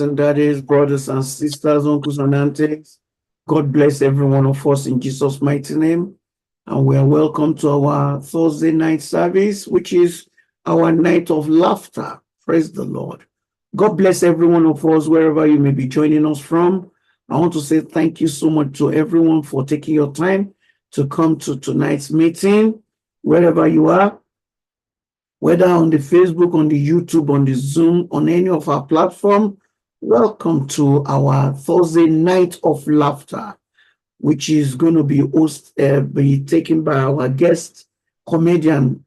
And that is, brothers and sisters, uncles and aunties, God bless every one of us in Jesus' mighty name. And we are welcome to our Thursday night service, which is our night of laughter. Praise the Lord. God bless every one of us, wherever you may be joining us from. I want to say thank you so much to everyone for taking your time to come to tonight's meeting, wherever you are, whether on the Facebook, on the YouTube, on the Zoom, on any of our platform. Welcome to our Thursday night of laughter, which is going to be taken by our guest comedian,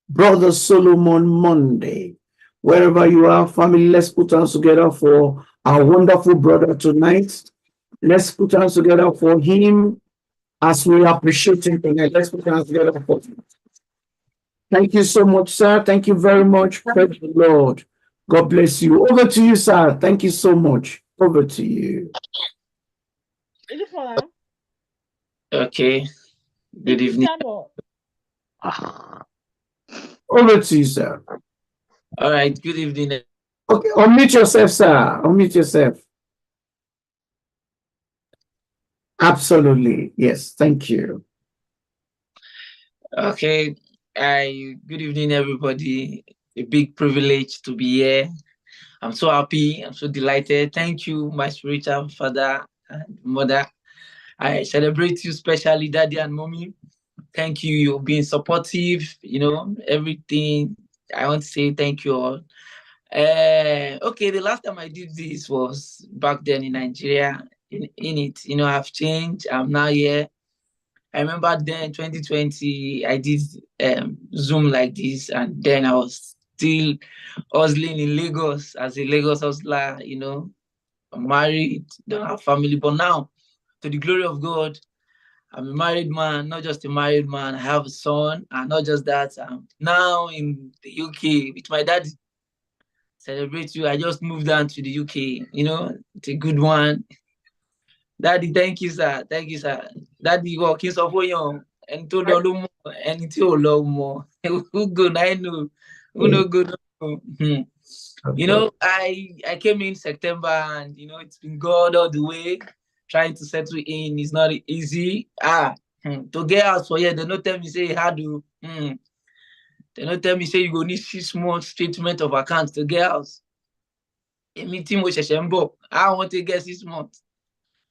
Brother Solomon Monday. Wherever you are, family, let's put hands together for our wonderful brother tonight. Let's put hands together for him as we appreciate him tonight. Let's put hands together for him. Thank you so much, sir. Thank you very much. Praise the Lord. God bless you. Over to you, sir. Thank you so much. Over to you. Okay. Good evening. Over to you, sir. All right. Good evening. Okay. Unmute yourself, sir. Unmute yourself. Absolutely. Yes. Thank you. Okay. Good evening, everybody. A big privilege to be here. I'm so happy. I'm so delighted. Thank you, my spiritual father and mother. I celebrate you, especially daddy and mommy. Thank you. You've been supportive, everything. I want to say thank you all. Okay, the last time I did this was back then in Nigeria. In it, I've changed. I'm now here. I remember then 2020, I did Zoom like this, and then I was still hustling in Lagos as a Lagos hustler, I'm married, don't have family. But now, to the glory of God, I'm a married man, not just a married man. I have a son, and not just that, I'm now in the UK with my daddy. Celebrate you. I just moved down to the UK, it's a good one. Daddy, thank you, sir. Thank you, sir. Daddy, you are kiss of young and to the more and to love more. Who good? I know. Who no good? I came in September, and it's been God all the way. Trying to settle in is not easy. To get out for here, they don't tell me say how do. They don't tell me say you go need 6 months statement of accounts to get out. A meeting with Shembo. I want to get 6 months.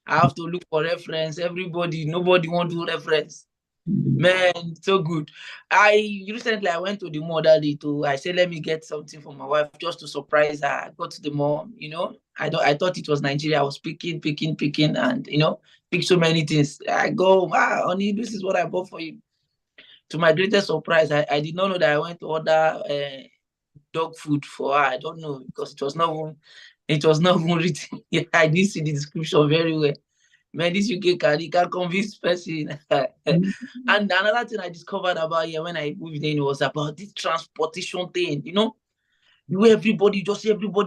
I have to look for reference. Nobody want to reference. Man, so good. Recently I went to the mall that day I said, let me get something for my wife just to surprise her. I got to the mall, I thought it was Nigeria. I was picking, and pick so many things. I go, wow, honey, this is what I bought for you. To my greatest surprise, I did not know that I went to order dog food for her. I don't know, because it was not even written. I didn't see the description very well. Man, this UK can convince person. And another thing I discovered about here when I moved in was about this transportation thing. Everybody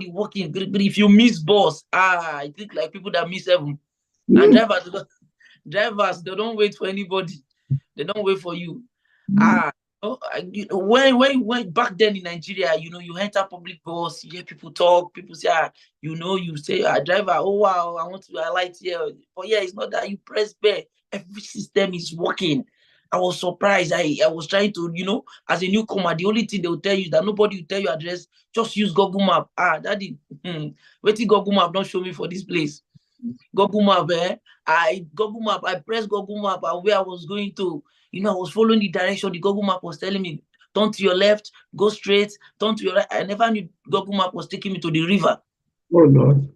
walking. If you miss bus, I think like people that miss heaven. And drivers, they don't wait for anybody. They don't wait for you. When back then in Nigeria, you enter public bus, you hear people talk, people say, you say, driver, oh wow, I want to alight here. But yeah, it's not that you press bell. Every system is working. I was surprised. I was trying to, as a newcomer, the only thing they will tell you is that nobody will tell you address. Just use Google Map. Daddy, wait till Google Map don't show me for this place. Google Map, I pressed Google Map and where I was going to. I was following the direction the Google Map was telling me. Turn to your left, go straight, turn to your right. I never knew Google Map was taking me to the river. Oh Lord.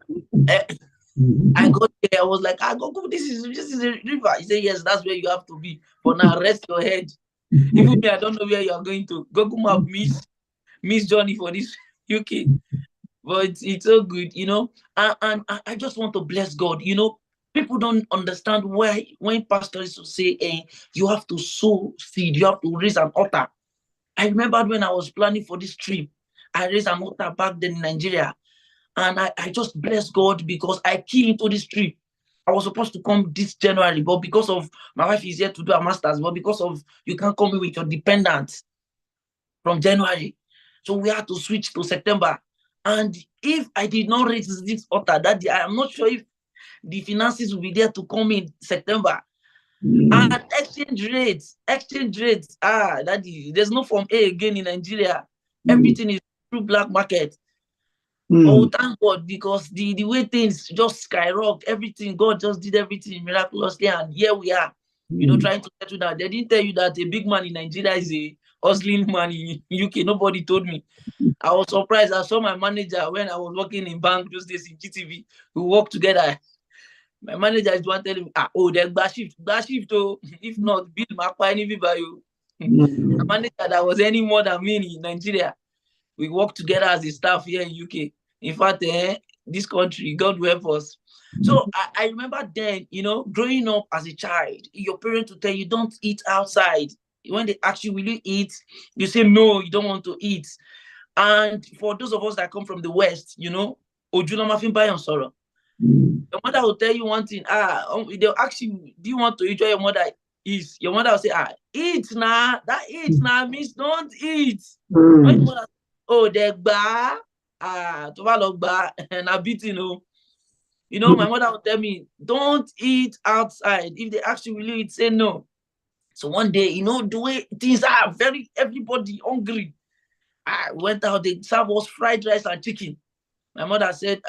I got there, I was like, Google, this is a river. He said, yes, that's where you have to be. For now, rest your head. Even me, I don't know where you are going to. Google Map miss journey for this UK. But it's so good, and I just want to bless God. People don't understand why when pastors say, you have to sow seed, you have to raise an altar. I remember when I was planning for this trip, I raised an altar back then in Nigeria, and I just bless God because I key into this trip. I was supposed to come this January, but because of my wife is here to do her master's, but because of you can't come in with your dependents from January, so we had to switch to September. And if I did not raise this altar that day, I am not sure if the finances will be there to come in September. And exchange rates, there's no form A again in Nigeria. Everything is through black market. Oh, thank God, because the way things just skyrocket, everything, God just did everything miraculously, and here we are, trying to settle down. They didn't tell you that a big man in Nigeria is a hustling man in UK. Nobody told me. I was surprised. I saw my manager when I was working in bank those days in GTV. We worked together. My manager is one telling me, then back shift. Oh, if not, bill my any by you. The manager that was any more than me in Nigeria. We work together as a staff here in UK. In fact, this country, God will help us. So I remember then, growing up as a child, your parents will tell you, don't eat outside. When they ask you, will you eat? You say, no, you don't want to eat. And for those of us that come from the West, Ojula Mafin Bayon Soro. Your mother will tell you one thing. They'll ask you, do you want to eat what your mother is? Your mother will say, eat now. That eat now means don't eat. When your mother, they ba, and I beat my mother will tell me, don't eat outside. If they ask you, will you eat? Say no. So one day, the way things are, everybody hungry. I went out, they served us fried rice and chicken. My mother said,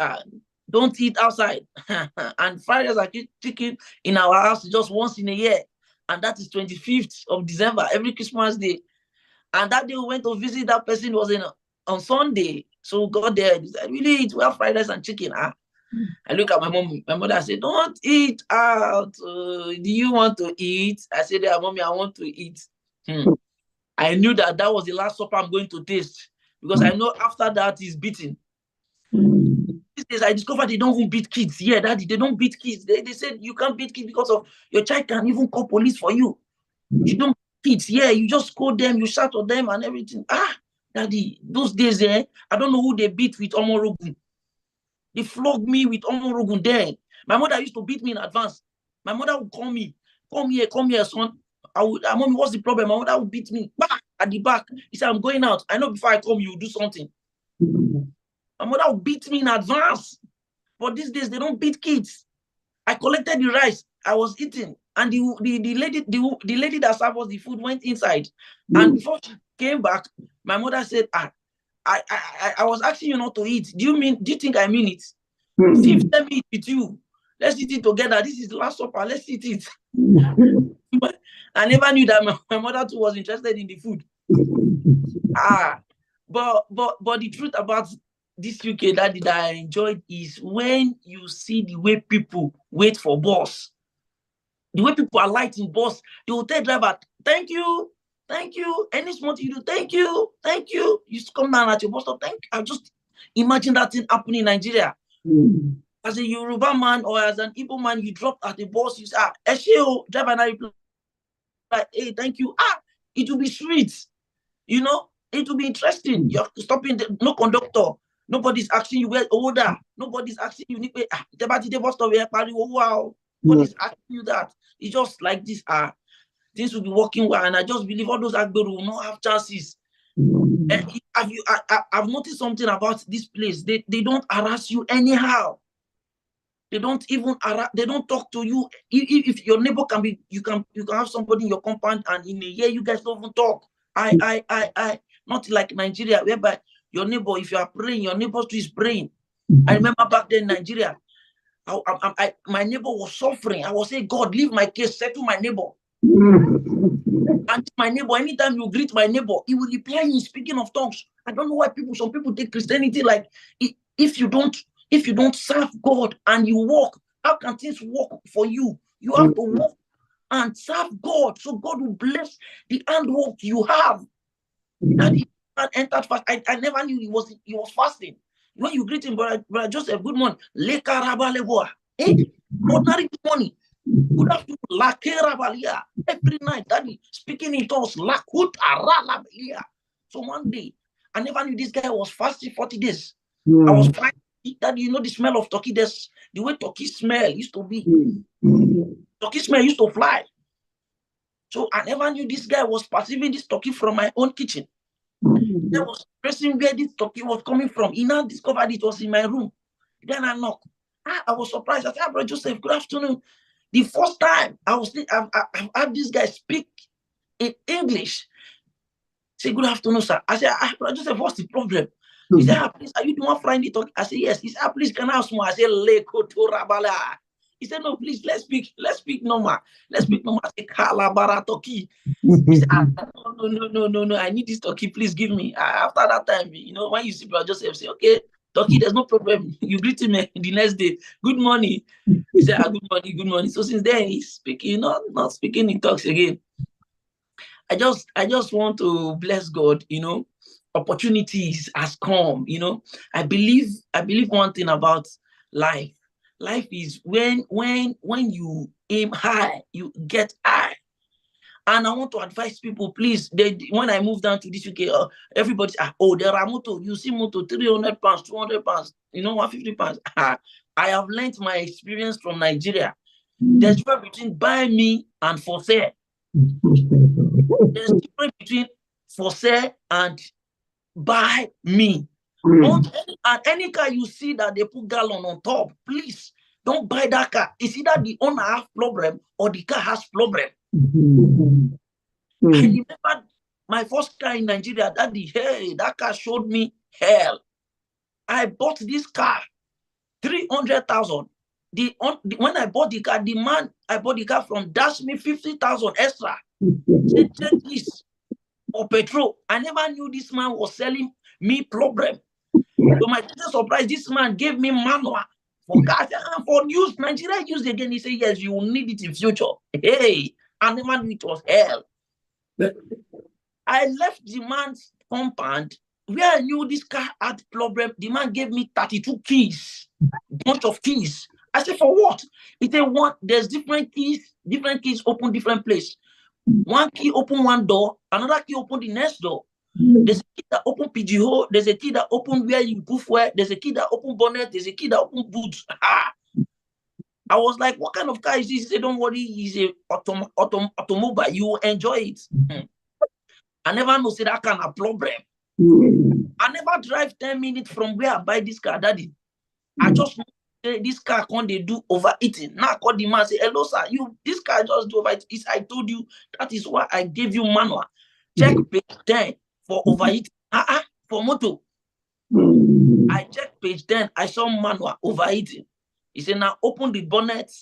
don't eat outside. And fried rice and chicken in our house just once in a year. And that is 25th of December, every Christmas day. And that day we went to visit that person, was on Sunday. So got there, he said, really eat? We have fried rice and chicken. I look at my mom. My mother said, don't eat out. Do you want to eat? I said, yeah, mommy, I want to eat. I knew that was the last supper I'm going to taste, because I know after that is beating. These days I discovered they don't even beat kids. Yeah, daddy, they don't beat kids. They said you can't beat kids because of your child can even call police for you. You don't beat kids. Yeah, you just scold them, you shout at them and everything. Daddy, those days, I don't know who they beat with Omorogun. They flogged me with Omorogun then. My mother used to beat me in advance. My mother would call me, come here, son. Mommy, what's the problem? My mother would beat me back at the back. He said, I'm going out. I know before I come, you do something. My mother would beat me in advance. But these days, they don't beat kids. I collected the rice I was eating, and the lady that served us the food went inside. And before she came back, my mother said, I was asking you not to eat. Do you think I mean it? See, let me eat with you. Let's eat it together. This is the last supper. Let's eat it. I never knew that my mother too was interested in the food. But the truth about this UK that I enjoyed is when you see the way people wait for bus, the way people are lighting bus, they will tell driver, thank you. Any small thing you do, thank you. You used to come down at your bus stop, thank you. I just imagine that thing happening in Nigeria. As a Yoruba man or as an Igbo man, you drop at the bus, you say, Esheo, driver now reply, hey, thank you. It will be sweet. It will be interesting. You're stopping, no conductor. Nobody's asking you where order. Nobody's asking you, nobody's asking you that. It's just like this. things will be working well. And I just believe all those Agberu will not have chances. I've noticed something about this place. They don't harass you anyhow. They don't even they don't talk to you. If your neighbor can be, you can have somebody in your compound, and in a year you guys don't even talk. Not like Nigeria, whereby your neighbor, if you are praying, your neighbor too is praying. I remember back then in Nigeria, my neighbor was suffering. I was saying, God, leave my case, settle my neighbor. And my neighbor, anytime you greet my neighbor, he will reply in speaking of tongues. I don't know why some people take Christianity like, if you don't serve God and you walk, how can things work for you? You have to walk and serve God, so God will bless the handwork you have. That he entered fast. I never knew he was fasting. When you greet him, brother Joseph, good morning. Ordinary morning. Good afternoon. Every night, daddy speaking in tongues. So one day, I never knew this guy was fasting 40 days. I was trying that, the smell of turkey. The way turkey smell used to be. Turkey smell used to fly. So I never knew this guy was perceiving this turkey from my own kitchen. I was pressing where this turkey was coming from. He now discovered it was in my room. Then I knocked. I was surprised. I said, Brother Joseph, good afternoon. The first time I've had this guy speak in English. Say, good afternoon, sir. I said, Brother Joseph, what's the problem? He said, please, are you the one frying the turkey? I said, yes. He said, please, can I have some? I said, Leko to Rabala. He said, no, please, let's speak normal. Let's speak normal. I said, Kalabara turkey. He said, no, I need this turkey. Please give me. After that time, when you see Brother Joseph, say, okay, turkey, there's no problem. You greet him the next day. Good morning. He said, good morning. So since then, he's speaking, not speaking in talks again. I just want to bless God, opportunities has come, I believe one thing about life. Life is when you aim high, you get high. And I want to advise people, please, when I move down to this UK, everybody, there are motor, you see motor, 300 pounds, 200 pounds, 150 pounds. I have learned my experience from Nigeria. There's difference between buy me and for sale. There's difference between for sale and buy me. Any car you see that they put gallon on top, please don't buy that car. It's either the owner has problem or the car has problem. I remember my first car in Nigeria, that car showed me hell. I bought this car, 300,000. When I bought the car, the man I bought the car from dashed me 50,000 extra. Said, take this for petrol. I never knew this man was selling me problem. So my surprise, this man gave me manual for gas and for use. Nigeria used again. He said, yes, you will need it in future. Hey, I never knew it was hell. I left the man's compound where I knew this car had problem. The man gave me 32 keys, bunch of keys. I said, for what? He said, there's different keys open different place. One key open one door, another key open the next door. There's a key that open PGO, there's a key that open where you put fuel, there's a key that open bonnet, there's a key that open boots. I was like, what kind of car is this? He said, don't worry, it's a automobile. You will enjoy it. I never know say that kind of problem. I never drive 10 minutes from where I buy this car, daddy. I just know this car can't they do overeating. Now I call the man say, hello, sir, this car just do overeating. I told you that is why I gave you manual. Check page 10 for overeating. For motor. I checked page 10. I saw manual overeating. He said, now open the bonnet.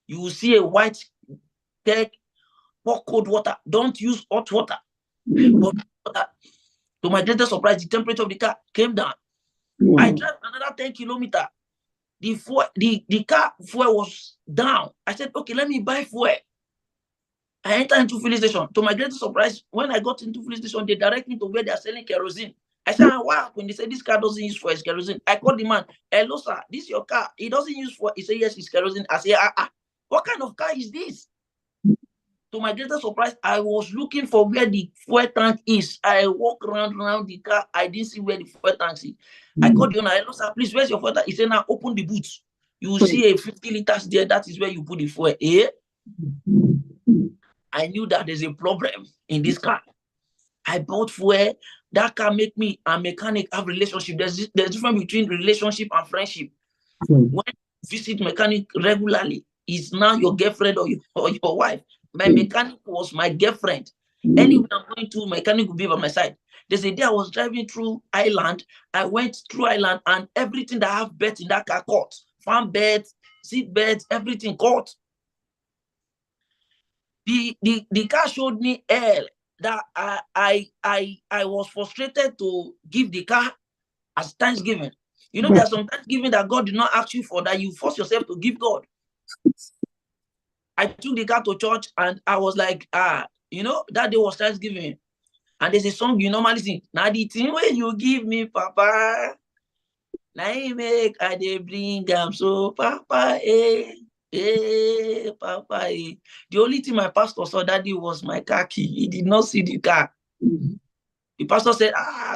You will see a white tank pour cold water. Don't use hot water. But to my greatest surprise, the temperature of the car came down. I drive another 10 kilometers. The car fuel was down. I said, okay, let me buy fuel. I entered into filling station. To my greatest surprise, when I got into filling station, they direct me to where they are selling kerosene. I said, wow, when they said this car doesn't use fuel, it's kerosene. I called the man, hello, sir, this is your car. It doesn't use fuel. He said, yes, it's kerosene. I said, what kind of car is this? To my greatest surprise, I was looking for where the fuel tank is. I walked around the car. I didn't see where the fuel tank is. I called the owner, hello, sir, please, where's your fuel tank? He said, now open the boot. You will see a 50 liters there. That is where you put the fuel. I knew that there's a problem in this car. I bought fuel. That car make me and mechanic have relationship. There's difference between relationship and friendship. When you visit mechanic regularly, is now your girlfriend or your wife. My mechanic was my girlfriend. Anywhere I'm going to, mechanic will be by my side. There's a day I was driving through Island. I went through Island and everything that I have beds in that car caught. Fan beds, seat beds, everything caught. The car showed me hell that I was frustrated to give the car as Thanksgiving. You know, there's some Thanksgiving that God did not ask you for that you force yourself to give God. I took the car to church and I was like, you know, that day was Thanksgiving. And there's a song you normally sing. Now the thing where you give me, Papa, now you make I dey bring so Papa, Papa, The only thing my pastor saw that day was my car key. He did not see the car. The pastor said,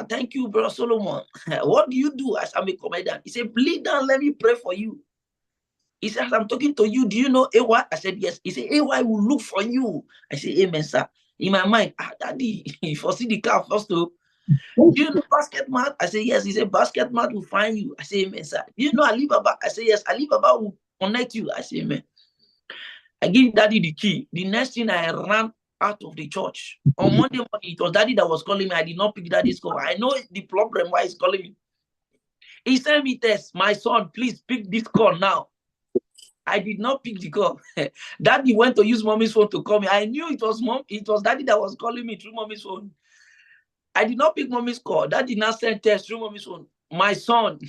thank you, Brother Solomon. What do you do as I'm a comedian? He said, bleed down, let me pray for you. He said, I'm talking to you. Do you know AY? I said, yes. He said, AY will look for you. I said, amen, sir. In my mind, Daddy, if I see the car first, do you know basket mat? I said, yes. He said, basket mat will find you. I said, amen, sir. Do you know Alibaba? I said, yes. Alibaba will connect you. I said, amen. I gave Daddy the key. The next thing I ran out of the church. On Monday morning, it was Daddy that was calling me. I did not pick Daddy's call. I know the problem why he's calling me. He sent me text, my son, please pick this call now. I did not pick the call. Daddy went to use mommy's phone to call me. I knew it was mom. It was Daddy that was calling me through mommy's phone. I did not pick mommy's call. Daddy now sent text through mommy's phone. My son,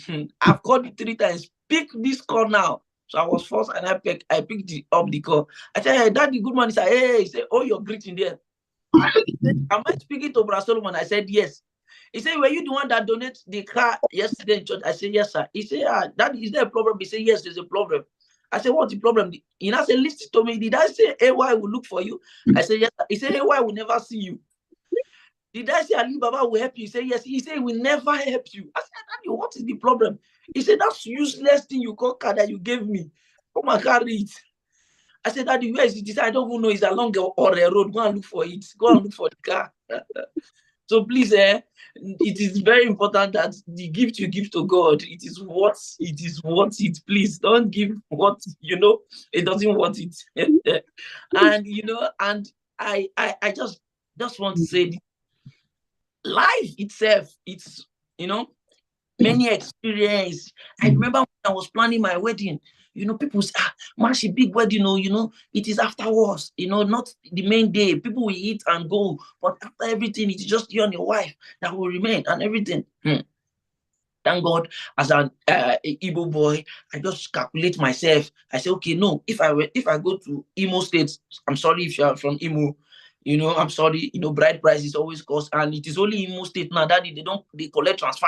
I've called you 3 times. Pick this call now. So I was forced and I picked up the call. I said, hey, Daddy, good morning. He said, hey, he said, oh, you're greeting there. Am I speaking to Brother Solomon? I said, yes. He said, were you the one that donated the car yesterday in church? I said, yes, sir. He said, Daddy, is there a problem? He said, yes, there's a problem. I said, what's the problem? He now said, listen to me. Did I say AY will look for you? I said, yes. He said, AY will never see you. Did I say Alibaba will help you? He said, yes. He said, he will never help you. I said, Daddy, what is the problem? He said, that's useless thing you call car that you gave me. Come and carry it. I said, Daddy, where is it? He said, I don't even know. It's along or a road. Go and look for it. Go and look for the car. So please, it is very important that the gift you give to God, it is worth it. Please don't give what it doesn't want it. And I just want to say, life itself, it's many experience. I remember when I was planning my wedding. People say, man, she big wedding, it is afterwards, not the main day. People will eat and go, but after everything, it's just you and your wife that will remain and everything. Thank God, as an Igbo boy, I just calculate myself. I say, okay, no, if I go to Imo State, I'm sorry if you are from Imo, I'm sorry, bride price is always cost, and it is only Imo State now that they collect transfer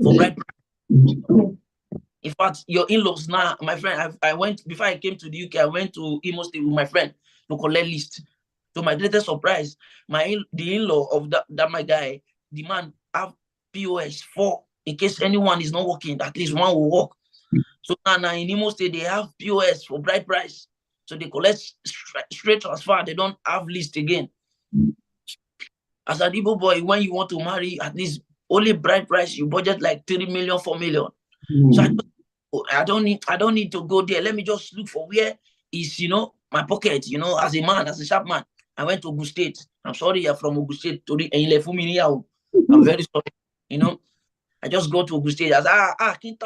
for bride price. In fact, your in-laws now, my friend, I went, before I came to the UK, I went to Imo State with my friend to collect list. To my greatest surprise, the in-law of that my guy, the man have POS 4. In case anyone is not working, at least one will work. So now in Imo State, they have POS for bride price. So they collect straight transfer. They don't have list again. As an Igbo boy, when you want to marry, at least only bride price, you budget like 3 million, 4 million. So I don't need to go there. Let me just look for where is, my pocket, as a man, as a sharp man. I went to Ogun State. I'm sorry you're from Ogun State. I'm very sorry, I just go to Ogun State. I said,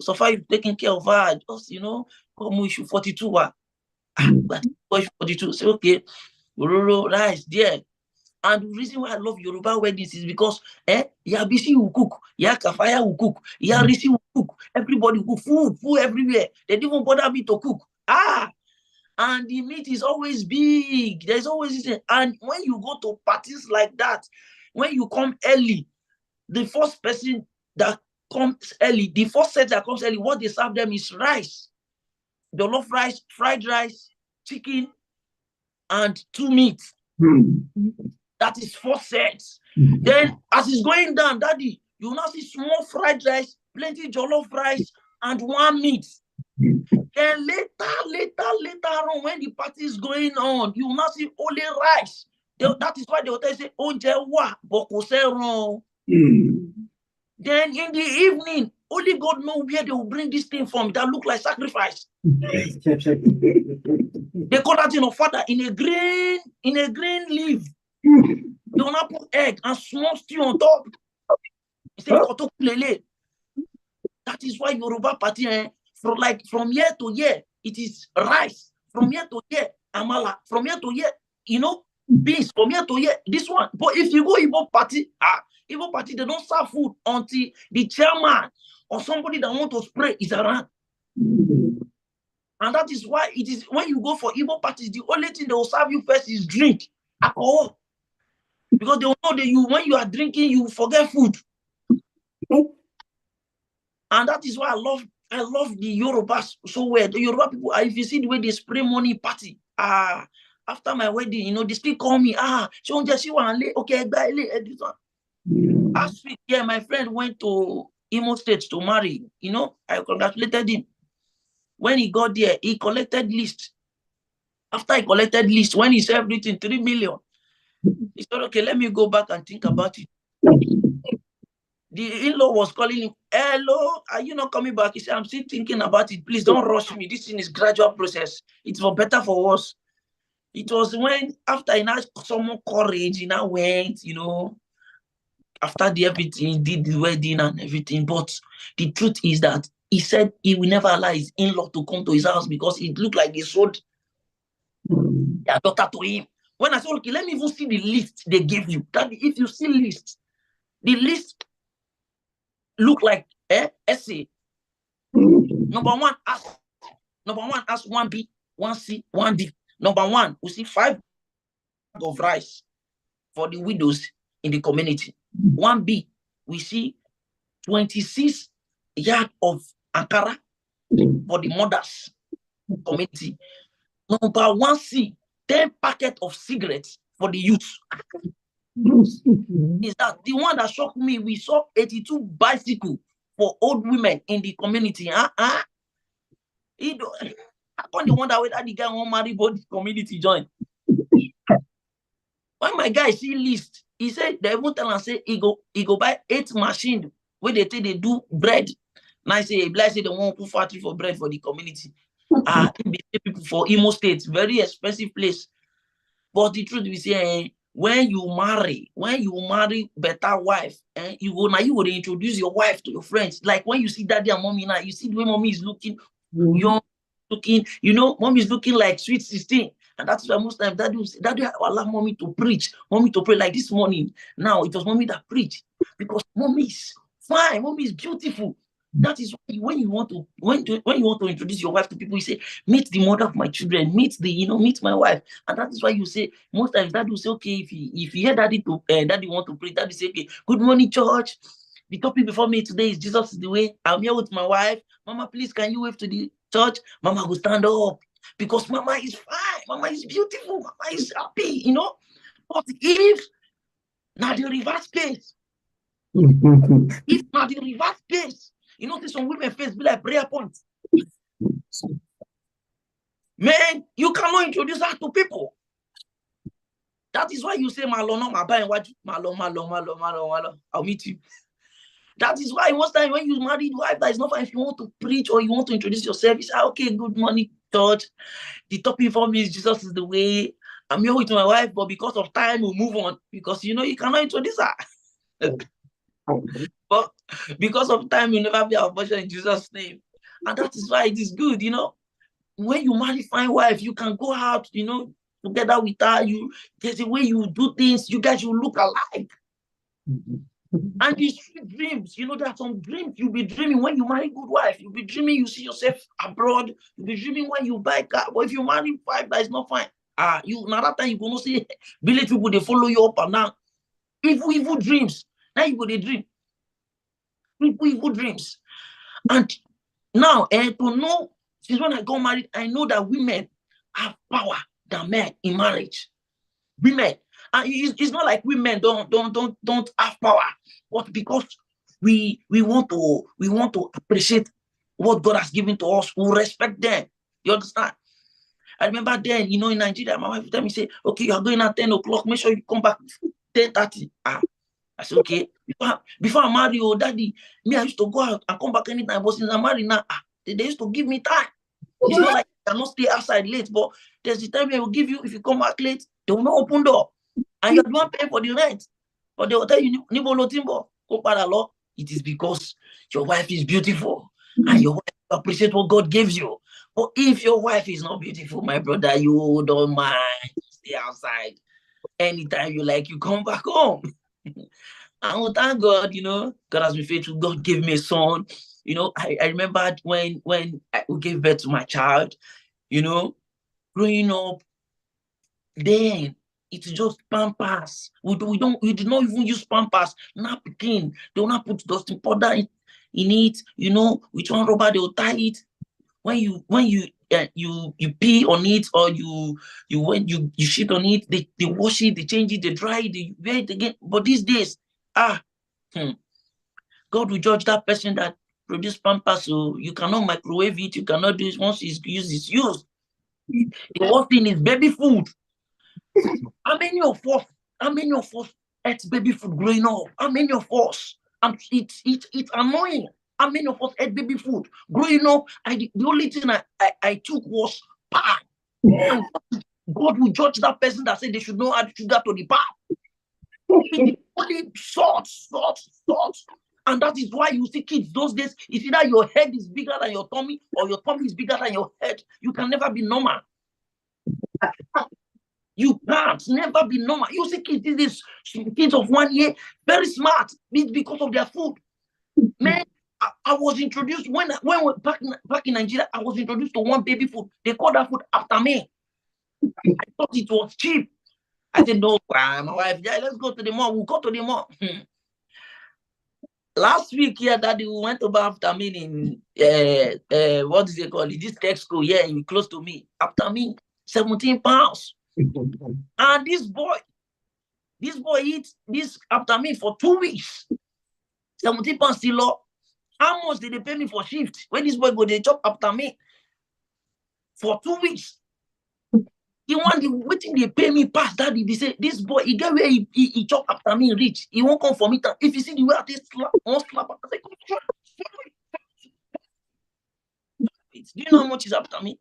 so far you've taken care of her. Just, come issue 42. But 42. Say, okay, rice there. And the reason why I love Yoruba weddings is because Yabisi will cook, Kafaya will cook, Risi will cook, everybody will cook, food everywhere. They didn't even bother me to cook. And the meat is always big. There's always this. And when you go to parties like that, when you come early, the first person that comes early, the first set that comes early, what they serve them is rice. Jollof rice, fried rice, chicken, and 2 meats. That is 4 sets. Then, as it's going down, Daddy, you will now see small fried rice, plenty jollof rice, and 1 meat. Then later on, when the party is going on, you will not see only rice. That is why they will tell you, say, "Oúnjẹ wà, but kò sẹ́ran." Then in the evening, only God knows where they will bring this thing from that look like sacrifice. They call that thing of father in a green leaf. They will not put egg and small stew on top. That is why Yoruba party, from year to year, it is rice. From year to year, amala. From year to year, beans. From year to year, this one. But if you go Igbo party, they don't serve food until the chairman or somebody that want to spray is around. And that is why it is when you go for Igbo parties, the only thing they will serve you first is drink, alcohol. Because they will know that when you are drinking, you forget food. And that is why I love the Yorubas so well. The Yoruba people, if you see the way they spray money party, after my wedding, they still call me, okay, last week, my friend went to Imo State to marry. I congratulated him. When he got there, he collected list. After he collected list, when he said everything, 3 million, he said, okay, let me go back and think about it. The in-law was calling him, hello, are you not coming back? He said, I'm still thinking about it. Please don't rush me. This thing is gradual process. It's for better, for worse. It was when, after he now someone courage, he now went, after everything, he did the wedding and everything. But the truth is that he said he will never allow his in-law to come to his house because it looked like they sold their daughter to him. When I said, okay, let me even see the list they gave you. That if you see the list look like essay. Number one, ask 1B, 1C, 1D. Number one, we see 5 of rice for the widows in the community. 1B, we see 26 yard of Ankara for the mothers community. Number 1C, 10 packet of cigarettes for the youth. Is that the one that shocked me? We saw 82 bicycles for old women in the community. I can't wonder whether the guy won't marry both the community join. When my guy see list, he said they won't tell and say he go buy 8 machines where they do bread. Now I say they won't put factory for bread for the community. People for Imo State, very expensive place. But the truth is, when you marry better wife, you will introduce your wife to your friends. Like when you see daddy and mommy now, you see the way mommy is looking, young looking, mommy is looking like sweet 16. And that's why most times daddy will allow mommy to preach, mommy to pray. Like this morning, now it was mommy that preached because mommy is fine, mommy is beautiful. That is why when you want to introduce your wife to people, you say, meet the mother of my children, meet my wife. And that is why you say, most times daddy will say, okay, if you hear daddy want to pray, daddy say, okay, good morning, church. The topic before me today is Jesus is the way. I'm here with my wife. Mama, please, can you wave to the church? Mama will stand up because mama is fine. Mama is beautiful. Mama is happy, But if not the reverse case, some women face be like prayer points. Man, you cannot introduce that to people. That is why you say, Malo, I'll meet you. That is why most time when you marry your wife, that is not fine. If you want to preach or you want to introduce yourself, you say, okay, good morning, church. The topic for me is Jesus is the way. I'm here with my wife, but because of time, we'll move on. Because you cannot introduce her. But because of time, you never be our portion in Jesus' name. And that is why it is good, when you marry fine wife, you can go out, together with her. There's a way you do things, you guys will look alike. And these dreams, there are some dreams you'll be dreaming when you marry good wife. You'll be dreaming you see yourself abroad. You'll be dreaming when you buy car. But if you marry wife, that is not fine. Another time you gonna see village people, they follow you up and down. Evil dreams. Now you go they dream. Evil dreams. And now, to know, since when I got married, I know that women have power than men in marriage. Women, and it's not like women don't have power, but because we want to appreciate what God has given to us, we respect them. You understand? I remember then, in Nigeria, my wife would tell me, say, okay, you are going at 10 o'clock, make sure you come back 10:30. I said, okay. Before I marry, daddy, me, I used to go out and come back anytime. But since I'm married now, they used to give me time. It's not like I cannot stay outside late, but there's the time they will give you. If you come back late, they will not open door. And you're the one paying for the rent. But they will tell you, Nibolo Timbo, law. It is because your wife is beautiful and your wife appreciate what God gives you. But if your wife is not beautiful, my brother, you don't mind. Stay outside. Anytime you like, you come back home. And thank God, God has been faithful. God gave me a son. I remember when I gave birth to my child, growing up, then it's just Pampers. We did not even use Pampers. Napkin. They will not put dusting powder in it. With one rubber, they will tie it. When you pee on it, or when you shit on it, they wash it, they change it, they dry it, they wear it again. But these days, God will judge that person that produce Pampers. So you cannot microwave it, you cannot do it. Once it's used, The worst thing is baby food. How many of us ate baby food growing up? How many of us? It's annoying. How many of us ate baby food growing up? The only thing I took was pap. And God will judge that person that said they should not add sugar to the pap. Only salt. And that is why you see kids those days, it's either your head is bigger than your tummy or your tummy is bigger than your head. You can never be normal. You can't never be normal. You see kids, kids of 1 year, very smart, because of their food. Man, I was introduced when back in Nigeria, I was introduced to one baby food. They call that food after me. I thought it was cheap. I said, no, my wife, yeah, let's go to the mall. We'll go to the mall. Last week, daddy, we went to buy after me in what is it called? This Texco, close to me. After me, 17 pounds. And this boy eats this after me for 2 weeks. 17 pounds still low. How much did they pay me for shift? When this boy go, they chop after me for 2 weeks. He want the waiting they pay me past that. They say this boy, he get where he chop after me rich. He won't come for me. If you see the way I take slap, one slap, I say, do you know how much is after me?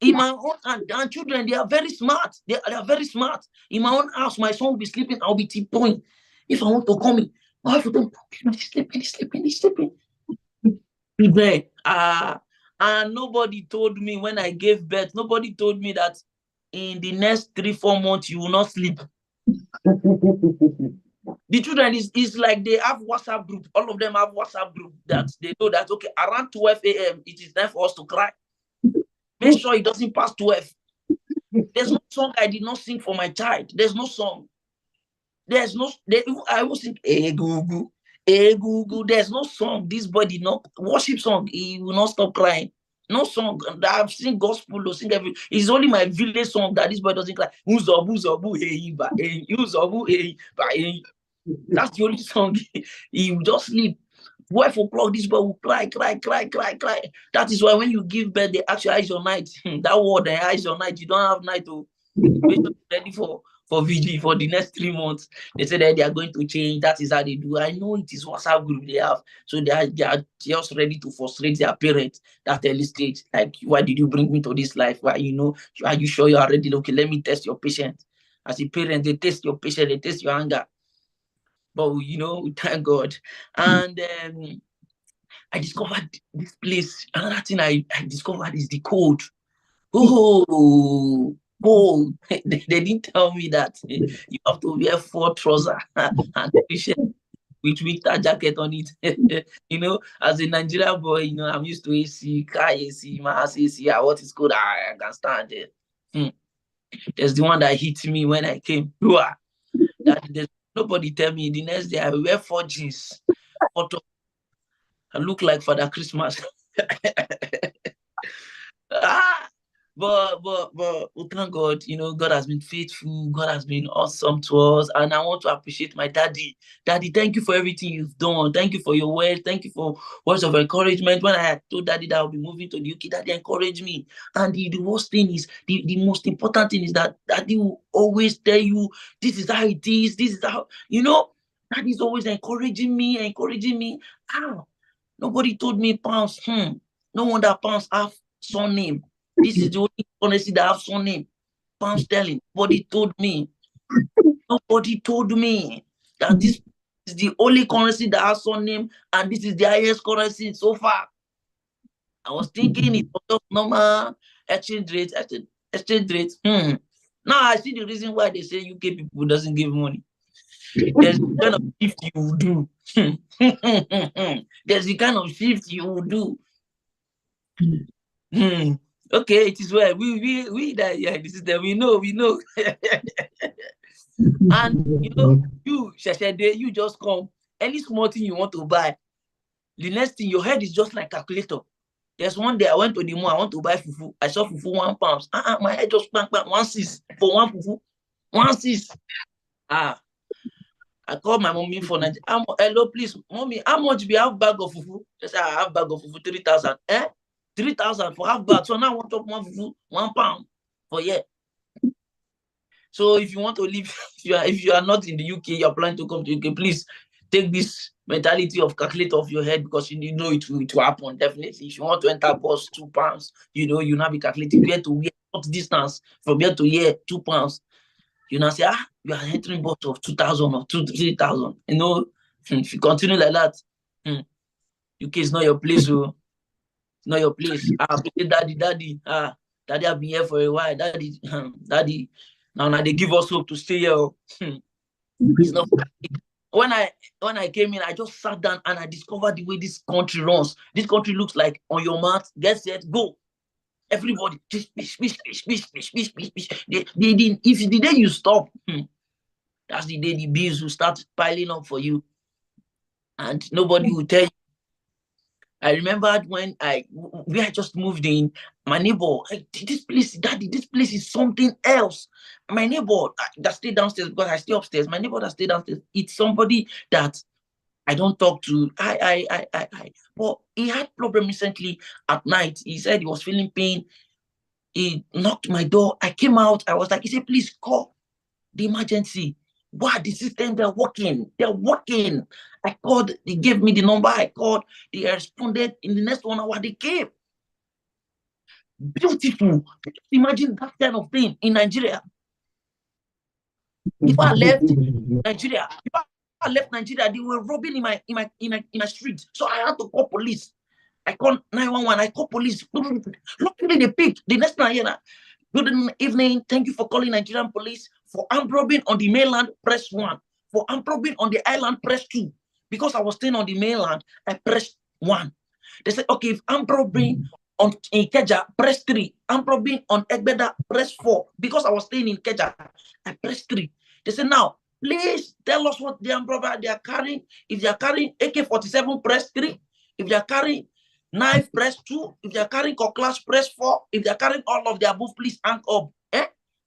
In my own and children, they are very smart. They are very smart. In my own house, my son will be sleeping. I'll be tiptoeing. If I want to come in, my wife will tell me, he's sleeping. And nobody told me when I gave birth, nobody told me that in the next 3-4 months, you will not sleep. The children is like they have WhatsApp group. All of them have WhatsApp group that they know that, okay, around 12 a.m., it is time for us to cry. Make sure it doesn't pass 12. There's no song I did not sing for my child. There's no song. I will sing, hey, Google. There's no song. This boy did not worship song. He will not stop crying. No song. I've seen gospel, they'll sing every. It's only my village song that this boy doesn't cry. That's the only song. He will just sleep. 12 o'clock, this boy will cry. That is why when you give birth, they ask you, how is your night? That word, how is your night? You don't have night to be ready for VG for the next 3 months. They say that they are going to change. That is how they do. I know it is WhatsApp group they have. So they are just ready to frustrate their parents that early stage. Like, why did you bring me to this life? Why, are you sure you are ready? Okay, let me test your patience. As a parent, they test your patience, they test your anger. But, thank God. And I discovered this place. Another thing I discovered is the code. Oh, they didn't tell me that you have to wear 4 trousers and t-shirt with winter jacket on it. As a Nigerian boy, I'm used to AC, car AC, my house AC. What is good? I can stand it. There's the one that hit me when I came. That nobody tell me. The next day I wear 4 jeans. I look like Father Christmas. But we thank God, God has been faithful. God has been awesome to us. And I want to appreciate my daddy. Daddy, thank you for everything you've done. Thank you for your words. Thank you for words of encouragement. When I had told daddy that I'll be moving to the UK, daddy encouraged me. And the worst thing is, the most important thing is that daddy will always tell you, this is how it is. This is how, daddy's always encouraging me. Ah, nobody told me pounds. No wonder pounds have surname. This is the only currency that have surname. Pound sterling. Nobody told me that this is the only currency that has surname, and this is the highest currency so far. I was thinking it was just normal exchange rate. Now I see the reason why they say UK people doesn't give money. There's the kind of shift you will do. There's the kind of shift you will do. Okay, it is well. We that this is that we know. And you Sheshede, you just come. Any small thing you want to buy, the next thing your head is just like calculator. There's one day I went to the mall, I want to buy fufu. I saw fufu £1. My head just bang 1.6 for one fufu. 1.6. I called my mommy for Nigeria. Hello, please, mommy, how much be half bag of fufu? They said I have bag of fufu 3,000. 3,000 for half bag. So now I want to one fufu, £1 for year. So if you want to live, if you are not in the UK, you're planning to come to UK, please take this mentality of calculate off your head, because you know it will happen definitely. If you want to enter bus, £2, you now be calculating where to where, what distance from here to here, £2. You now say, you are entering bus of 2,000 or 3,000. If you continue like that, UK is not your place. It's not your place. Daddy, I've been here for a while. Daddy. Now they give us hope to stay here. It's not. When I came in, I just sat down and I discovered the way this country runs. This country looks like on your mat, get set, go. Everybody, just If the day you stop, that's the day the bills will start piling up for you, and nobody will tell you. I remembered when we had just moved in, my neighbor, this place, daddy, this place is something else. My neighbor that stayed downstairs, because I stay upstairs, my neighbor that stayed downstairs, it's somebody that I don't talk to. But he had problem recently at night. He said he was feeling pain. He knocked my door. I came out. I was like, he said, please call the emergency. Wow, the system, they're working. I called, they gave me the number. I called, they responded. In the next 1 hour, they came. Beautiful. Imagine that kind of thing in Nigeria. Before I left Nigeria, they were robbing in my street. So I had to call police. I called 911. I called police. Luckily, they picked. The next night, good evening. Thank you for calling Nigerian police. For armed robbery on the mainland, press 1. For armed robbery on the island, press 2. Because I was staying on the mainland, I pressed 1. They said, okay, if armed robbery on Ikeja, press 3. Armed robbery on Egbeda, press 4. Because I was staying in Ikeja, I pressed 3. They said, now, please tell us what the armed robber they are carrying. If they are carrying AK-47, press 3. If they are carrying knife, press 2. If they are carrying cutlass, press 4. If they are carrying all of the above, please hang up.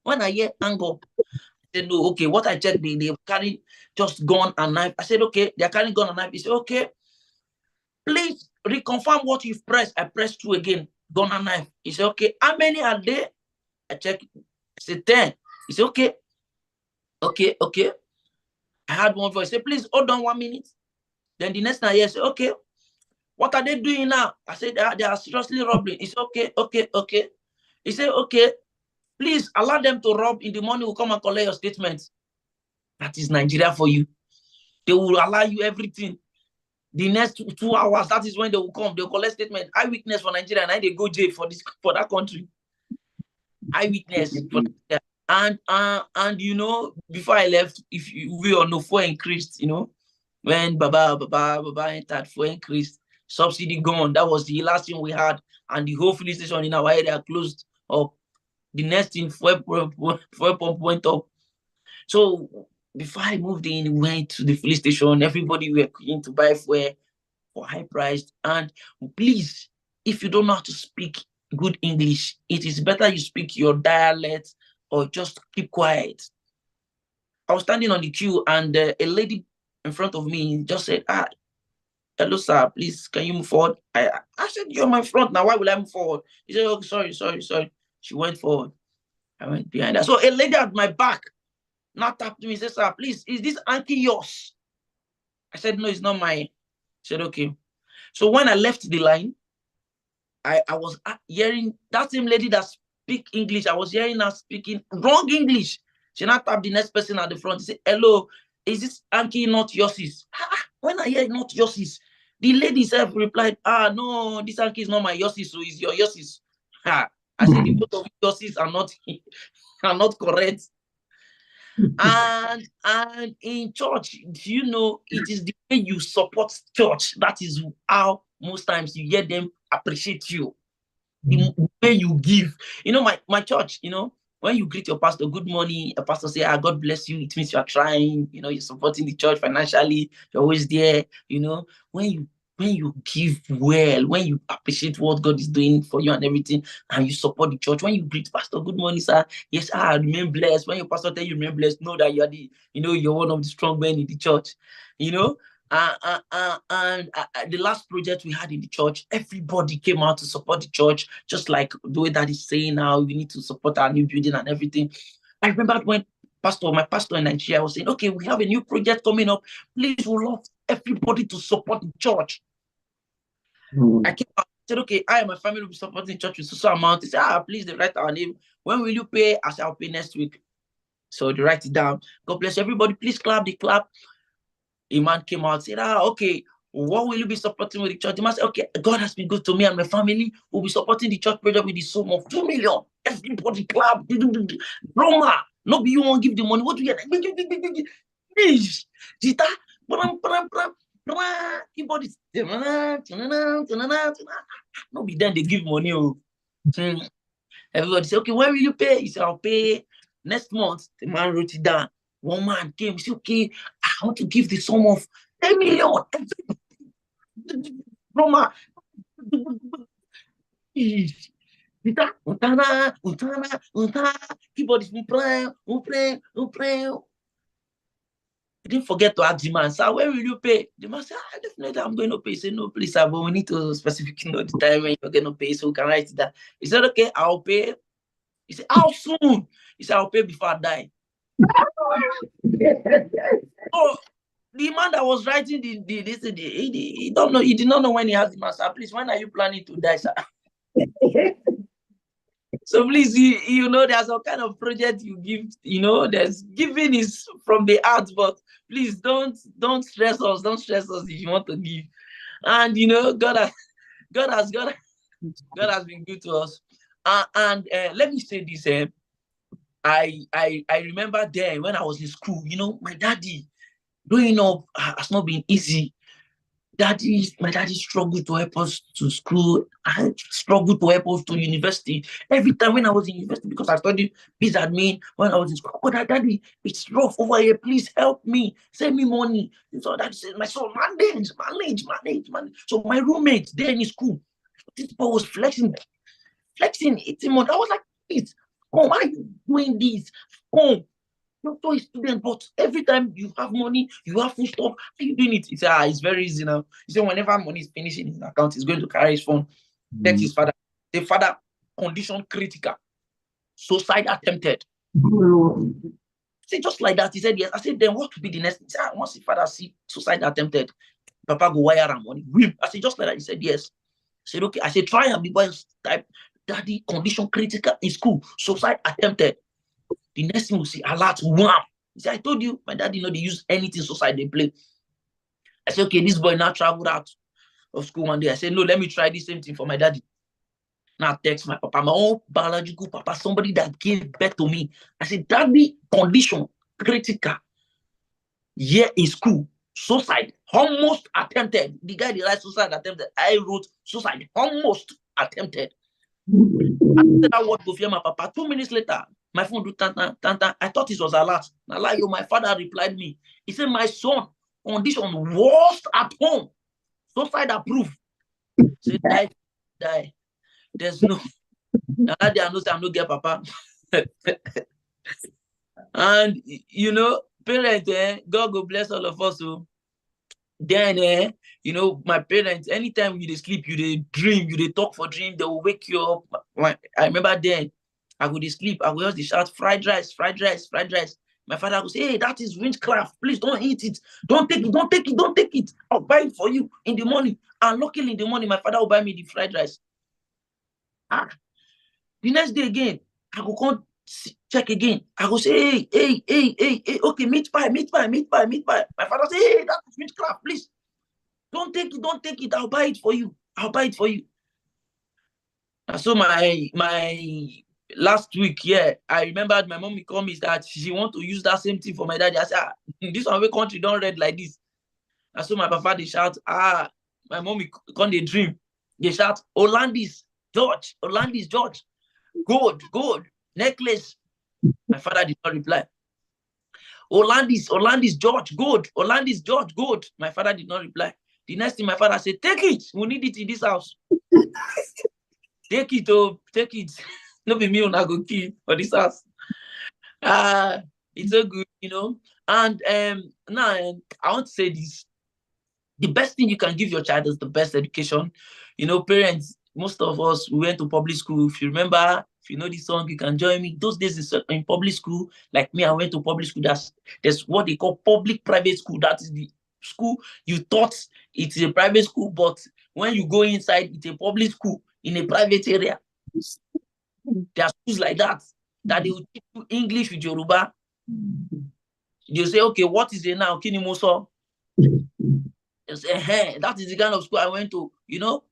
When I hear hang up, I said, no, okay, what I checked, they carry just gun and knife. I said, okay, they are carrying gun and knife. He said, okay, please reconfirm what you've pressed. I pressed 2 again, gun and knife. He said, okay, how many are there? I checked. I said, 10. He said, okay. I had one voice. Say, please hold on 1 minute. Then the next night, I said, okay, what are they doing now? I said, they are seriously robbing. He said, okay. He said, okay, please allow them to rob. In the morning, we'll come and collect your statements. That is Nigeria for you. They will allow you everything. The next 2 hours, that is when they will come. They will collect statement. Eyewitness for Nigeria, and they go jail for that country. Eyewitness for Nigeria. And before I left, if we all know, fuel increased. When Baba entered, fuel increased. Subsidy gone. That was the last thing we had, and the whole filling station in our area closed up. The next thing, fuel pump went up. So before I moved in, we went to the filling station. Everybody were going to buy fuel for high price. And please, if you don't know how to speak good English. It is better you speak your dialect or just keep quiet. I was standing on the queue and a lady in front of me just said, hello, sir, please, can you move forward? I said, you're my front now. Why will I move forward? He said, oh, sorry. She went forward. I went behind her. So a lady at my back now tapped me and said, sir, please, is this auntie yours? I said, no, it's not mine. She said, okay. So when I left the line, I was hearing that same lady that speak English. I was hearing her speaking wrong English. She now tapped the next person at the front. She said, hello, is this auntie not yours? When I hear not yours, the lady self replied, no, this auntie is not my yours, so it's your yours. I said, the both of yours are not correct. And in church, you know, it is the way you support church. That is how most times you hear them appreciate you. The way you give. You know, my church, you know, when you greet your pastor, good morning, a pastor say, God bless you. It means you are trying, you know, you're supporting the church financially, you're always there, you know. When you give well, when you appreciate what God is doing for you and everything, and you support the church, when you greet pastor, good morning, sir. Yes, remain blessed. When your pastor tell you remain blessed, know that you're one of the strong men in the church, you know. And the last project we had in the church, everybody came out to support the church, just like the way that is saying now we need to support our new building and everything. I remember when my pastor in Nigeria was saying, okay, we have a new project coming up. Please, we love everybody to support the church. I came out, said, okay, I and my family will be supporting church with so amount. They said, please, they write our name. When will you pay? I said, I'll pay next week. So they write it down. God bless everybody. Please clap. They clap. A man came out and said, okay, what will you be supporting with the church? The man said, okay, God has been good to me and my family. We'll be supporting the church project with the sum of 2 million. Everybody clap. Roma, no be you won't give the money. What do you get? Please. Everybody, no be then they give money. Everybody say, okay, when will you pay? He said, I'll pay next month. The man wrote it down. One man came, he said, okay, I want to give the sum of 10 million. Roma. Everybody's praying. I didn't forget to ask the man, sir, when will you pay? The man said, definitely I'm going to pay. He said, no, please, sir, but we need to specifically know the time when you're going to pay so we can write it down. He said, okay, I'll pay. He said, how soon? He said, I'll pay before I die. So the man that was writing he don't know, he did not know when he has the man, sir, please, when are you planning to die, sir? So please, you know, there's some kind of project you give, you know, there's giving is from the heart, but please don't stress us. Don't stress us if you want to give. And you know, God has been good to us. And let me say this. I remember then when I was in school, you know, my daddy growing up has not been easy. My daddy struggled to help us to school. I struggled to help us to university. Every time when I was in university, because I studied biz admin when I was in school. But daddy, it's rough over here. Please help me. Send me money. So daddy said, my son, manage. So my roommate there in school, this boy was flexing 18 months. I was like, please, come, why are you doing this? Come. Doctor is student, but every time you have money, you have food stuff, how are you doing it? He said, it's very easy now. He said, whenever money is finished in his account, he's going to carry his phone. That's his father. The father, condition critical, suicide attempted. See, just like that, he said, yes. I said, then what would be the next? He said, once his father see suicide attempted, Papa go wire and money. I said, just like that. He said, yes. I said, okay. I said, try and the boy type, daddy, condition critical in school, suicide attempted. The next thing we see, alert, wham. He said, I told you, my daddy know they use anything suicide they play. I said, okay, this boy now traveled out of school one day. I said, no, let me try the same thing for my daddy. Now text my papa, my own biological papa, somebody that gave birth to me. I said, daddy, condition critical. Here in school, suicide, almost attempted. The guy that write suicide attempted. I wrote suicide, almost attempted. I said that word to fear my papa. 2 minutes later, my phone do tan. I thought it was alert. Now, like my father replied me. He said, my son, condition worst at home. Suicide approved. Say, die. There's no Now that day I know say I'm not get papa. And you know, parents, God go bless all of us. So then you know, my parents, anytime you dey sleep, you dey dream, you dey talk for dream, they will wake you up. I remember then I go dey sleep, I go just dey shout fried rice, fried rice, fried rice. My father go say, hey, that is witchcraft. Please don't eat it. Don't take it, don't take it, don't take it. I'll buy it for you in the morning. And luckily in the morning, my father will buy me the fried rice. The next day again, I go come check again. I go say, hey, okay, meat pie. My father say, hey, that is witchcraft, please. Don't take it. I'll buy it for you. And so my last week, I remembered my mom called me that she want to use that same thing for my daddy. I said, this one way country don't read like this. And so my papa they shout, my mommy come they dream. They shout, Hollandis George, gold, necklace. My father did not reply. Hollandis George, gold, Hollandis George, gold. My father did not reply. The next thing my father said, take it. We need it in this house. Take it. No be me when I go kill for this house. It's so good, you know. And now I want to say this. The best thing you can give your child is the best education. You know, parents, most of us, we went to public school. If you remember, if you know this song, you can join me. Those days in public school, like me, I went to public school. There's what they call public-private school. That is the school you thought it's a private school, but when you go inside, it's a public school in a private area. There are schools like that they will teach you English with Yoruba. You say, okay, what is it now? Kinimoso. You say, hey, that is the kind of school I went to, you know.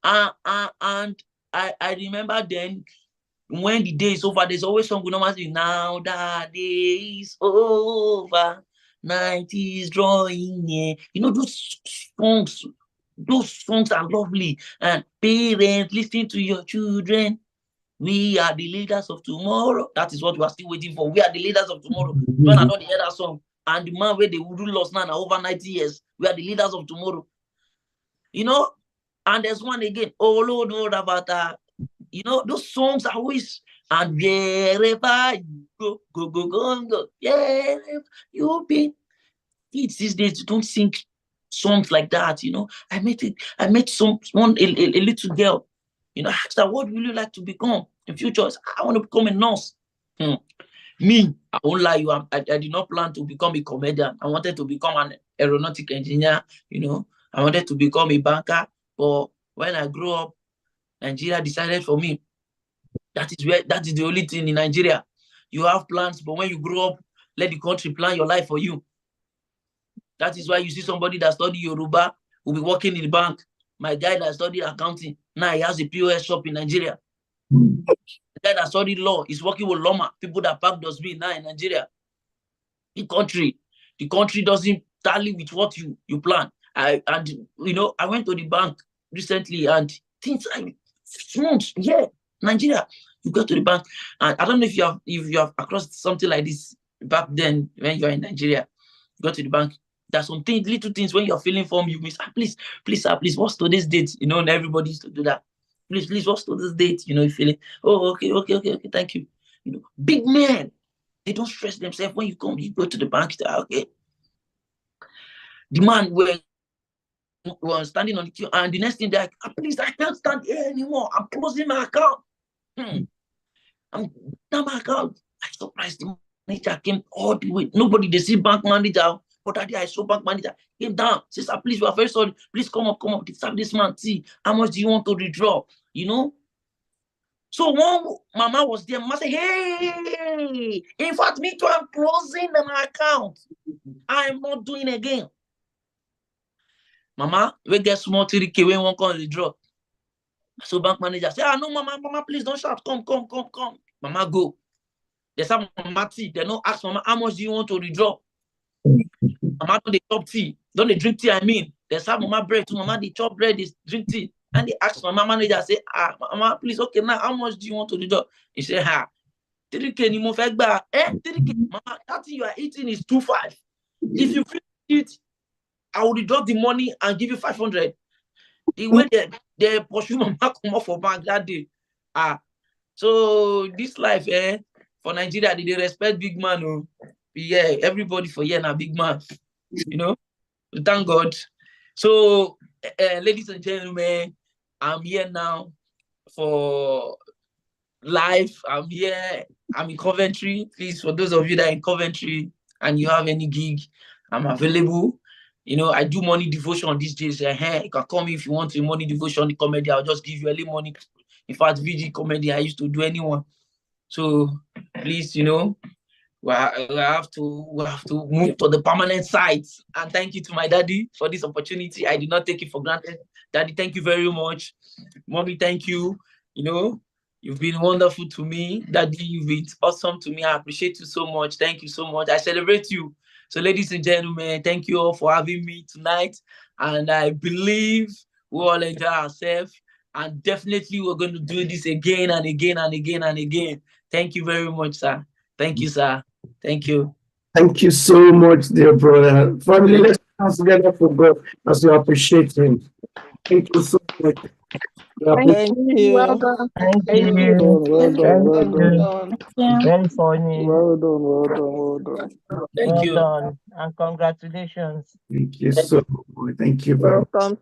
And I remember then when the day is over, there's always song we normally say, now that day is over, night is drawing near. You know, those songs are lovely. And parents, listen to your children. We are the leaders of tomorrow. That is what we are still waiting for. We are the leaders of tomorrow. When I don't hear that song, and the man where they would do lost now over 90 years, we are the leaders of tomorrow. You know, and there's one again, oh Lord, no about that. You know, those songs are always, and wherever you go, yeah, you've been. Kids these days don't sing songs like that. You know, I met a little girl. You know, I asked her, what will you like to become in future? I want to become a nurse. Me, I won't lie you, I did not plan to become a comedian. I wanted to become an aeronautic engineer, you know. I wanted to become a banker. But when I grew up, Nigeria decided for me. That is the only thing in Nigeria. You have plans, but when you grow up, let the country plan your life for you. That is why you see somebody that studied Yoruba will be working in the bank. My guy that studied accounting, now he has a POS shop in Nigeria. The guy that studied law is working with Loma, people that pack dustbin now in Nigeria. The country doesn't tally with what you plan. And you know, I went to the bank recently and things like smooth. Yeah, Nigeria. You go to the bank, and I don't know if you have across something like this back then when you're in Nigeria. You go to the bank. There's some things, little things when you're filling form, you miss. Please, sir, please, what's today's date? You know, and everybody used to do that. Please, what's today's date? You know, you feeling, oh, okay, thank you. You know, big men, they don't stress themselves. When you come, you go to the bank, you say, okay. The man was standing on the queue, and the next thing they're like, please, I can't stand here anymore. I'm closing my account. I'm done my account. I surprised the manager came all the way. Nobody, they see bank manager. But that day I saw bank manager came down. Says, please, we are very sorry. Please come up. This man, see, how much do you want to withdraw? You know? So one mama was there. Mama said, hey, in fact, me too, I'm closing my account. I'm not doing again. Mama, we get small 3K when one come withdraw. So bank manager say, no, mama, please don't shout. Come. Mama go. There's some mama tea. They don't ask mama, how much do you want to withdraw? Mama don't they chop tea. Don't they drink tea, I mean. There's some mama bread too. Mama they chop bread, they drink tea. And they ask mama manager, say, mama, please, okay, now how much do you want to withdraw? He say, 3K ni mo fẹ́ gbà. 3K, mama, that thing you are eating is 2.5. If you eat, I will withdraw the money and give you 500. The way they pursue mama come off for bank that day. So this life, for Nigeria, they respect big man. Oh. Yeah, everybody for here now, big man. You know, thank God. So, ladies and gentlemen, I'm here now for live. I'm here. I'm in Coventry. Please, for those of you that are in Coventry and you have any gig, I'm available. You know, I do morning devotion these days. You can call me if you want a morning devotion comedy. I'll just give you early morning. In fact, VG comedy, I used to do anyone. So please, you know, we have to move to the permanent site. And thank you to my daddy for this opportunity. I did not take it for granted. Daddy, thank you very much. Mommy, thank you. You know, you've been wonderful to me. Daddy, you've been awesome to me. I appreciate you so much. Thank you so much. I celebrate you. So, ladies and gentlemen, thank you all for having me tonight. And I believe we all enjoy ourselves. And definitely we're going to do this again and again and again and again. Thank you very much, sir. Thank you, sir. Thank you. Thank you so much, dear brother. Family, let's dance together for God as we appreciate him. Thank you so much. Thank you. Well done. Thank Thank you. you. Very Well good. done. Very funny. Well done. Thank Well you. done. And congratulations. Thank you so much. Thank you very much. Welcome.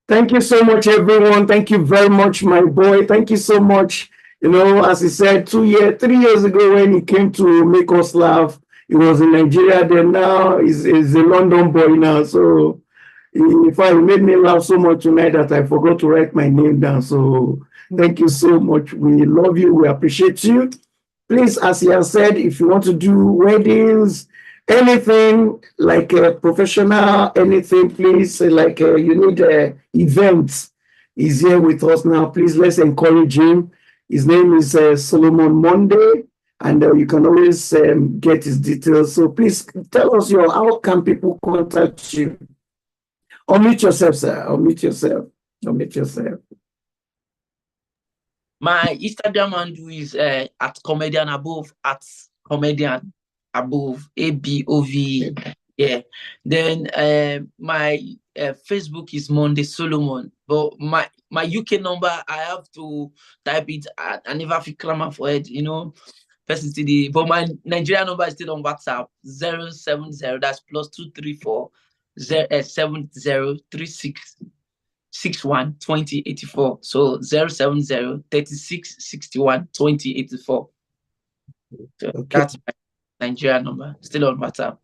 Thank you so much, everyone. Thank you very much, my boy. Thank you so much. You know, as he said, 3 years ago when he came to make us laugh, he was in Nigeria then. Now he's a London boy now. So in fact, he made me laugh so much tonight that I forgot to write my name down. So thank you so much. We love you. We appreciate you. Please, as he has said, if you want to do weddings, anything like a professional, anything, please, like you need events, he's here with us now. Please, let's encourage him. His name is Solomon Monday, and you can always get his details. So please tell us how can people contact you? Unmute yourself, sir. Unmute yourself. My Instagram handle is at comedian above, at comedian above, ABOV. Yeah. Then my Facebook is Monday Solomon. But my UK number, I have to type it. I never feel clamor for it, you know. Person today. But my Nigerian number is still on WhatsApp 070. That's +234 7036 61 20 84. So 070 36 61 20 84. So Okay. that's my Nigerian number, still on WhatsApp.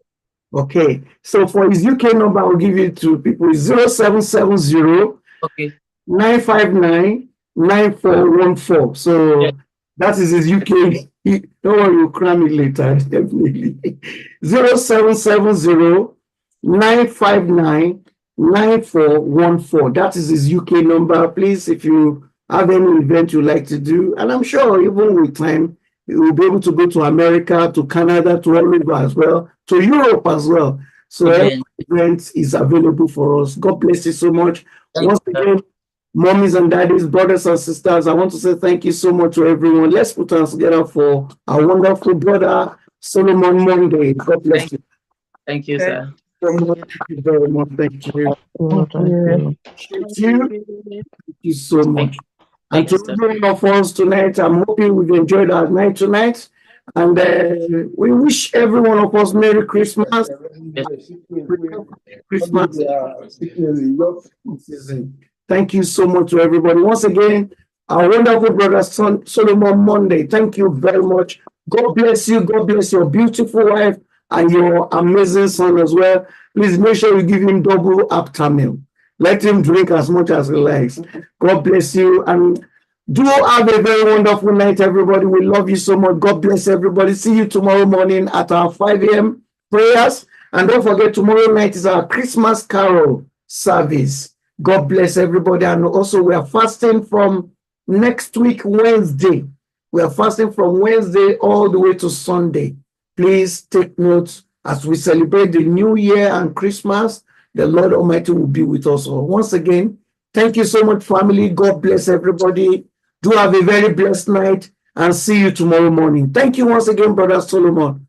Okay. So for his UK number, I'll give it to people. It's 0770 Okay. 959 9414. So that is his UK. Don't worry, you'll cram it later, definitely. 0770 959 9414. That is his UK number. Please, if you have any event you like to do, and I'm sure even with time, you will be able to go to America, to Canada, to all over as well, to Europe as well. So every event is available for us. God bless you so much. Once again, mommies and daddies, brothers and sisters, I want to say thank you so much to everyone. Let's put us together for our wonderful brother, Solomon Monday. God bless you. Thank you, sir. Thank you very much. Thank you. Thank you so much. And to every one of us tonight, I'm hoping we've enjoyed our night tonight. And we wish every one of us Merry Christmas. Christmas. Thank you so much to everybody. Once again, our wonderful brother Solomon Monday. Thank you very much. God bless you. God bless your beautiful wife and your amazing son as well. Please make sure you give him double Aptamil. Let him drink as much as he likes. God bless you. And do have a very wonderful night, everybody. We love you so much. God bless everybody. See you tomorrow morning at our 5 a.m. prayers. And don't forget, tomorrow night is our Christmas Carol service. God bless everybody. And also, we are fasting from next week, Wednesday. We are fasting from Wednesday all the way to Sunday. Please take note as we celebrate the New Year and Christmas. The Lord Almighty will be with us all. Once again, thank you so much, family. God bless everybody. Do have a very blessed night and see you tomorrow morning. Thank you once again, Brother Solomon.